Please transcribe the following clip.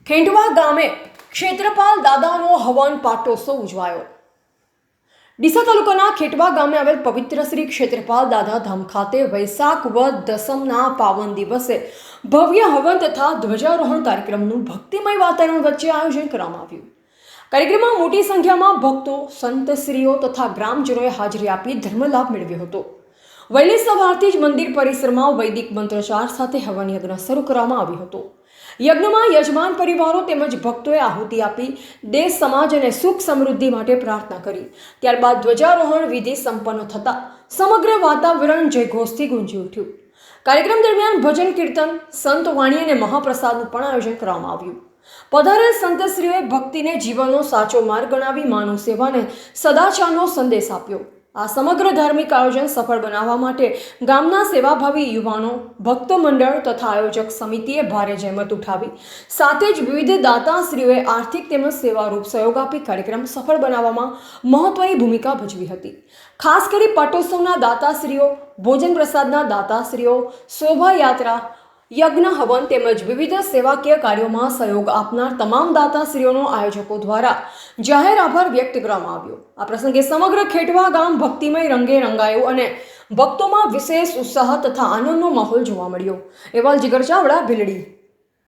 ખેંડવા ગામે ક્ષેત્રપાલ દાદાનો હવન પાટોત્સવ ઉજવાયો। ડીસા તાલુકાના ખેટવા ગામે આવેલ પવિત્ર શ્રી ક્ષેત્રપાલ દાદા ધામ ખાતે વૈશાખ વદ દસમના પાવન દિવસે ભવ્ય હવન તથા ધ્વજારોહણ કાર્યક્રમનું ભક્તિમય વાતાવરણ વચ્ચે આયોજન કરવામાં આવ્યું। કાર્યક્રમમાં મોટી સંખ્યામાં ભક્તો, સંતશ્રીઓ તથા ગ્રામજનોએ હાજરી આપી ધર્મલાભ મેળવ્યો હતો। વહેલી સવારથી જ મંદિર પરિસરમાં વૈદિક મંત્રોચ્ચાર સાથે હવન યજ્ઞ શરૂ કરવામાં આવ્યો હતો। યજ્ઞમાં યજમાન પરિવારો તેમજ ભક્તોએ આહુતિ આપી દેશ સમાજ અને સુખ સમૃદ્ધિ માટે પ્રાર્થના કરી। ત્યારબાદ ધ્વજારોહણ વિધિ સંપન્ન થતા સમગ્ર વાતાવરણ જયઘોષથી ગુંજી ઉઠ્યું। કાર્યક્રમ દરમિયાન ભજન કીર્તન, સંત વાણી અને મહાપ્રસાદનું પણ આયોજન કરવામાં આવ્યું। પધારેલ સંતશ્રીઓએ ભક્તિને જીવનનો સાચો માર્ગ ગણાવી માનવ સેવાને સદાચારનો સંદેશ આપ્યો। આ સમગ્ર ધાર્મિક આયોજન સફળ બનાવવા માટે ગામના સેવાભાવી યુવાનો, ભક્ત મંડળ તથા આયોજક સમિતિએ ભારે જહેમત ઉઠાવી। સાથે જ વિવિધ દાતાશ્રીઓએ આર્થિક તેમજ સેવારૂપ સહયોગ આપી કાર્યક્રમ સફળ બનાવવામાં મહત્વની ભૂમિકા ભજવી હતી। ખાસ કરી પાટોત્સવના દાતાશ્રીઓ, ભોજન પ્રસાદના દાતાશ્રીઓ, શોભાયાત્રા, યજ્ઞ હવન તેમજ વિવિધ સેવાકીય કાર્યોમાં સહયોગ આપનાર તમામ દાતાશ્રીઓનો આયોજકો દ્વારા જાહેર આભાર વ્યક્ત કરવામાં આવ્યો। આ પ્રસંગે સમગ્ર ખેટવા ગામ ભક્તિમય રંગે રંગાયું અને ભક્તોમાં વિશેષ ઉત્સાહ તથા આનંદનો માહોલ જોવા મળ્યો। અહેવાલ જીગર ચાવડા, ભીલડી।